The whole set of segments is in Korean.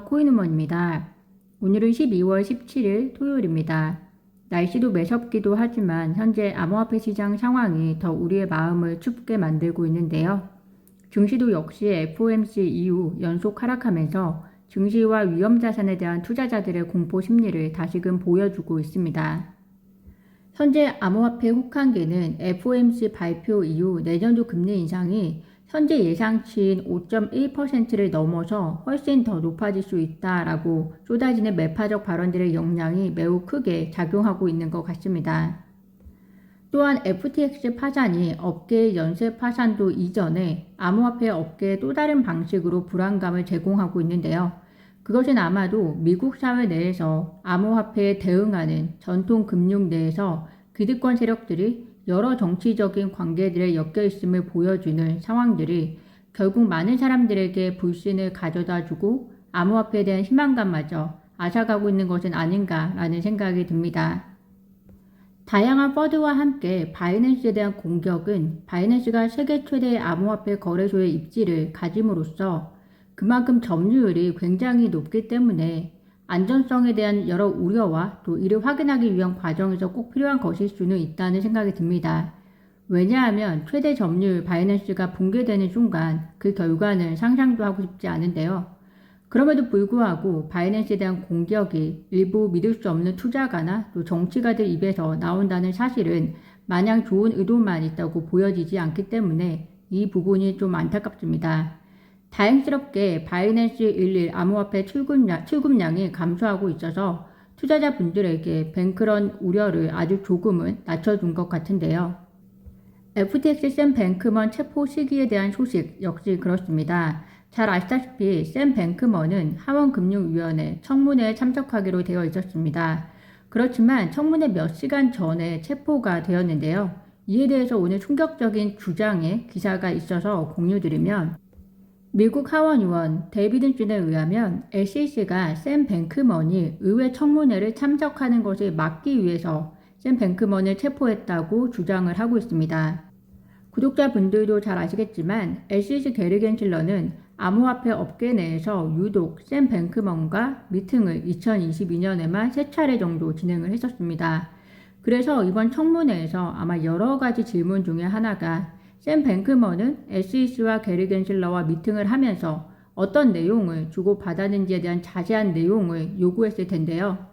안녕하세요. 코인우먼입니다. 오늘은 12월 17일 토요일입니다. 날씨도 매섭기도 하지만 현재 암호화폐 시장 상황이 더 우리의 마음을 춥게 만들고 있는데요. 증시도 역시 FOMC 이후 연속 하락하면서 증시와 위험자산에 대한 투자자들의 공포 심리를 다시금 보여주고 있습니다. 현재 암호화폐 혹한기는 FOMC 발표 이후 내년도 금리 인상이 현재 예상치인 5.1%를 넘어서 훨씬 더 높아질 수 있다라고 쏟아지는 매파적 발언들의 영향이 매우 크게 작용하고 있는 것 같습니다. 또한 FTX 파산이 업계의 연쇄 파산도 이전에 암호화폐 업계에 또 다른 방식으로 불안감을 제공하고 있는데요. 그것은 아마도 미국 사회 내에서 암호화폐에 대응하는 전통 금융 내에서 기득권 세력들이 여러 정치적인 관계들에 엮여 있음을 보여주는 상황들이 결국 많은 사람들에게 불신을 가져다주고 암호화폐에 대한 희망감마저 앗아가고 있는 것은 아닌가라는 생각이 듭니다. 다양한 퍼드와 함께 바이낸스에 대한 공격은 바이낸스가 세계 최대의 암호화폐 거래소의 입지를 가짐으로써 그만큼 점유율이 굉장히 높기 때문에 안전성에 대한 여러 우려와 또 이를 확인하기 위한 과정에서 꼭 필요한 것일 수는 있다는 생각이 듭니다. 왜냐하면 최대 점유율 바이낸스가 붕괴되는 순간 그 결과는 상상도 하고 싶지 않은데요. 그럼에도 불구하고 바이낸스에 대한 공격이 일부 믿을 수 없는 투자가나 또 정치가들 입에서 나온다는 사실은 마냥 좋은 의도만 있다고 보여지지 않기 때문에 이 부분이 좀 안타깝습니다. 다행스럽게 바이낸스 11 암호화폐 출금량이 감소하고 있어서 투자자분들에게 뱅크런 우려를 아주 조금은 낮춰준 것 같은데요. FTX 샘 뱅크먼 체포 시기에 대한 소식 역시 그렇습니다. 잘 아시다시피 샘 뱅크먼은 하원금융위원회 청문회에 참석하기로 되어 있었습니다. 그렇지만 청문회 몇 시간 전에 체포가 되었는데요. 이에 대해서 오늘 충격적인 주장의 기사가 있어서 공유드리면 미국 하원의원 데이비드 준에 의하면 SEC가 샘 뱅크먼이 의회 청문회를 참석하는 것을 막기 위해서 샘 뱅크먼을 체포했다고 주장을 하고 있습니다. 구독자분들도 잘 아시겠지만 SEC 게리 겐실러는 암호화폐 업계 내에서 유독 샘 뱅크먼과 미팅을 2022년에만 3차례 정도 진행을 했었습니다. 그래서 이번 청문회에서 아마 여러 가지 질문 중에 하나가 샘 뱅크먼은 SEC와 게리 겐실러와 미팅을 하면서 어떤 내용을 주고받았는지에 대한 자세한 내용을 요구했을 텐데요.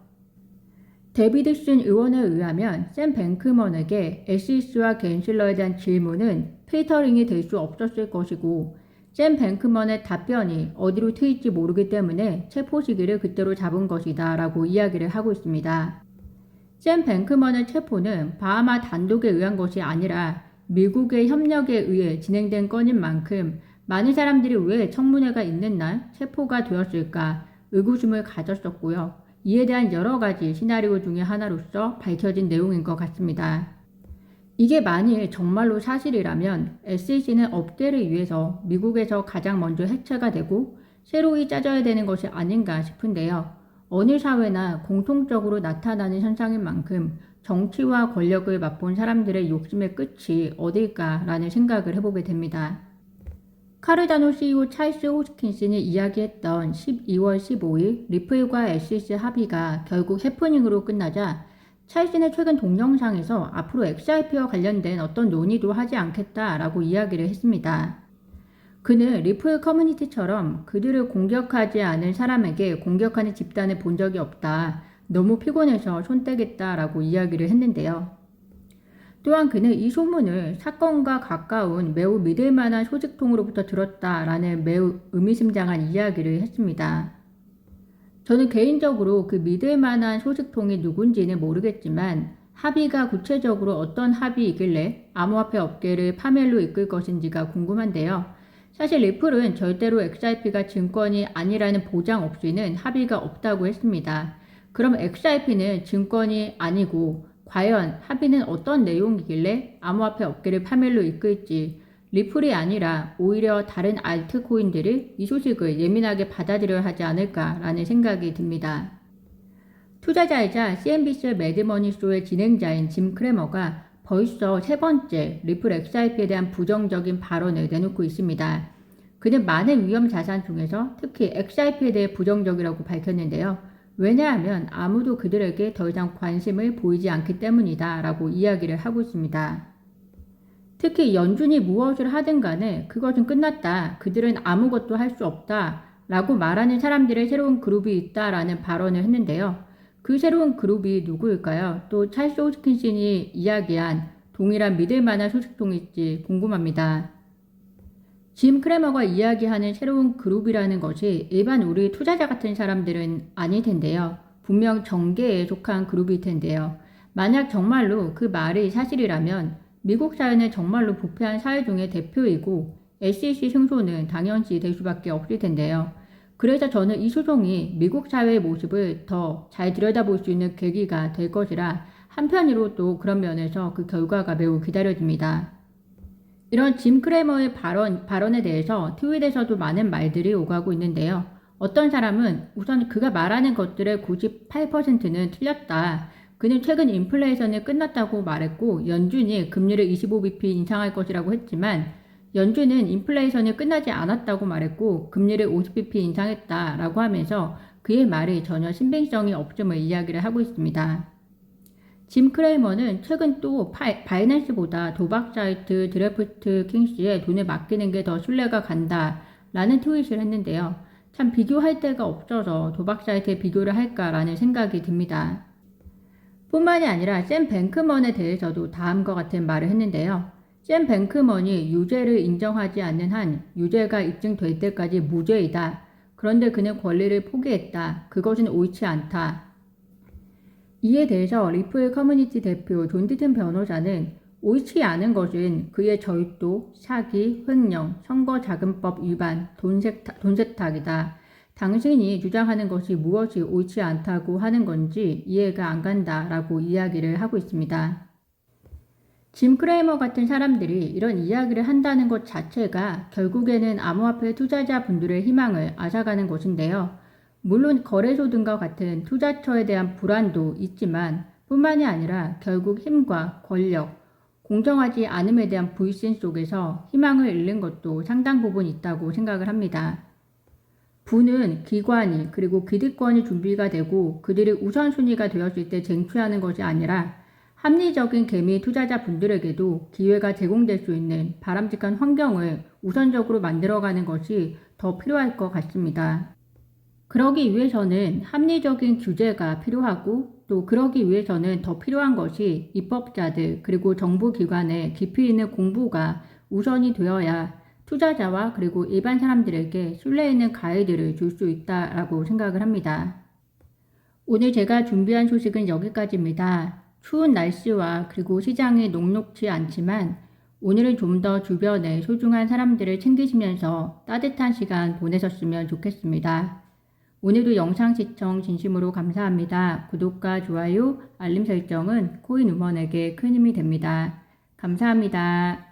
데비드 슨 의원에 의하면 샘 뱅크먼에게 SEC와 겐실러에 대한 질문은 필터링이 될 수 없었을 것이고 샘 뱅크먼의 답변이 어디로 튈지 모르기 때문에 체포 시기를 그때로 잡은 것이다 라고 이야기를 하고 있습니다. 샘 뱅크먼의 체포는 바하마 단독에 의한 것이 아니라 미국의 협력에 의해 진행된 건인 만큼 많은 사람들이 왜 청문회가 있는 날 체포가 되었을까 의구심을 가졌었고요. 이에 대한 여러 가지 시나리오 중에 하나로서 밝혀진 내용인 것 같습니다. 이게 만일 정말로 사실이라면 SEC는 업계를 위해서 미국에서 가장 먼저 해체가 되고 새로이 짜져야 되는 것이 아닌가 싶은데요. 어느 사회나 공통적으로 나타나는 현상인 만큼 정치와 권력을 맛본 사람들의 욕심의 끝이 어딜까라는 생각을 해보게 됩니다. 카르다노 CEO 찰스 호스킨슨이 이야기했던 12월 15일 리플과 SEC 합의가 결국 해프닝으로 끝나자 찰스는 최근 동영상에서 앞으로 XRP와 관련된 어떤 논의도 하지 않겠다라고 이야기를 했습니다. 그는 리플 커뮤니티처럼 그들을 공격하지 않은 사람에게 공격하는 집단을 본 적이 없다. 너무 피곤해서 손 떼겠다라고 이야기를 했는데요. 또한 그는 이 소문을 사건과 가까운 매우 믿을만한 소식통으로부터 들었다라는 매우 의미심장한 이야기를 했습니다. 저는 개인적으로 그 믿을만한 소식통이 누군지는 모르겠지만 합의가 구체적으로 어떤 합의이길래 암호화폐 업계를 파멸로 이끌 것인지가 궁금한데요. 사실 리플은 절대로 XRP가 증권이 아니라는 보장 없이는 합의가 없다고 했습니다. 그럼 XRP는 증권이 아니고 과연 합의는 어떤 내용이길래 암호화폐 업계를 파멸로 이끌지 리플이 아니라 오히려 다른 알트코인들이 이 소식을 예민하게 받아들여야 하지 않을까라는 생각이 듭니다. 투자자이자 CNBC 매드머니 쇼의 진행자인 짐 크래머가 벌써 세 번째 리플 XRP에 대한 부정적인 발언을 내놓고 있습니다. 그는 많은 위험 자산 중에서 특히 XRP에 대해 부정적이라고 밝혔는데요. 왜냐하면 아무도 그들에게 더 이상 관심을 보이지 않기 때문이다 라고 이야기를 하고 있습니다. 특히 연준이 무엇을 하든 간에 그것은 끝났다. 그들은 아무것도 할 수 없다. 라고 말하는 사람들의 새로운 그룹이 있다라는 발언을 했는데요. 그 새로운 그룹이 누구일까요? 또 찰스 호스킨슨이 이야기한 동일한 믿을 만한 소식통일지 궁금합니다. 짐 크레머가 이야기하는 새로운 그룹이라는 것이 일반 우리 투자자 같은 사람들은 아닐 텐데요. 분명 정계에 속한 그룹일 텐데요. 만약 정말로 그 말이 사실이라면 미국 사회는 정말로 부패한 사회 중의 대표이고 SEC 승소는 당연시 될 수밖에 없을 텐데요. 그래서 저는 이 소송이 미국 사회의 모습을 더 잘 들여다볼 수 있는 계기가 될 것이라 한편으로 또 그런 면에서 그 결과가 매우 기다려집니다. 이런 짐 크레머의 발언에 대해서 트윗에서도 많은 말들이 오가고 있는데요. 어떤 사람은 우선 그가 말하는 것들의 98%는 틀렸다. 그는 최근 인플레이션이 끝났다고 말했고 연준이 금리를 25bp 인상할 것이라고 했지만 연준은 인플레이션이 끝나지 않았다고 말했고 금리를 50bp 인상했다라고 하면서 그의 말이 전혀 신빙성이 없음을 이야기를 하고 있습니다. 짐 크레이머는 최근 또 바이낸스보다 도박 사이트 드래프트 킹스에 돈을 맡기는 게 더 신뢰가 간다 라는 트윗을 했는데요. 참 비교할 데가 없어서 도박 사이트에 비교를 할까라는 생각이 듭니다. 뿐만이 아니라 샘 뱅크먼에 대해서도 다음과 같은 말을 했는데요. 샘 뱅크먼이 유죄를 인정하지 않는 한 유죄가 입증될 때까지 무죄이다. 그런데 그는 권리를 포기했다. 그것은 옳지 않다. 이에 대해서 리플 커뮤니티 대표 존 티튼 변호사는 옳지 않은 것은 그의 절도, 사기, 횡령, 선거자금법 위반, 돈 세탁이다. 당신이 주장하는 것이 무엇이 옳지 않다고 하는 건지 이해가 안 간다라고 이야기를 하고 있습니다. 짐 크레이머 같은 사람들이 이런 이야기를 한다는 것 자체가 결국에는 암호화폐 투자자분들의 희망을 앗아가는 것인데요. 물론 거래소 등과 같은 투자처에 대한 불안도 있지만 뿐만이 아니라 결국 힘과 권력, 공정하지 않음에 대한 불신 속에서 희망을 잃는 것도 상당 부분 있다고 생각을 합니다. 부는 기관이 그리고 기득권이 준비가 되고 그들이 우선순위가 되었을 때 쟁취하는 것이 아니라 합리적인 개미 투자자분들에게도 기회가 제공될 수 있는 바람직한 환경을 우선적으로 만들어가는 것이 더 필요할 것 같습니다. 그러기 위해서는 합리적인 규제가 필요하고 또 그러기 위해서는 더 필요한 것이 입법자들 그리고 정부기관의 깊이 있는 공부가 우선이 되어야 투자자와 그리고 일반 사람들에게 신뢰 있는 가이드를 줄 수 있다라고 생각을 합니다. 오늘 제가 준비한 소식은 여기까지입니다. 추운 날씨와 그리고 시장이 녹록지 않지만 오늘은 좀 더 주변의 소중한 사람들을 챙기시면서 따뜻한 시간 보내셨으면 좋겠습니다. 오늘도 영상 시청 진심으로 감사합니다. 구독과 좋아요, 알림 설정은 코인 우먼에게 큰 힘이 됩니다. 감사합니다.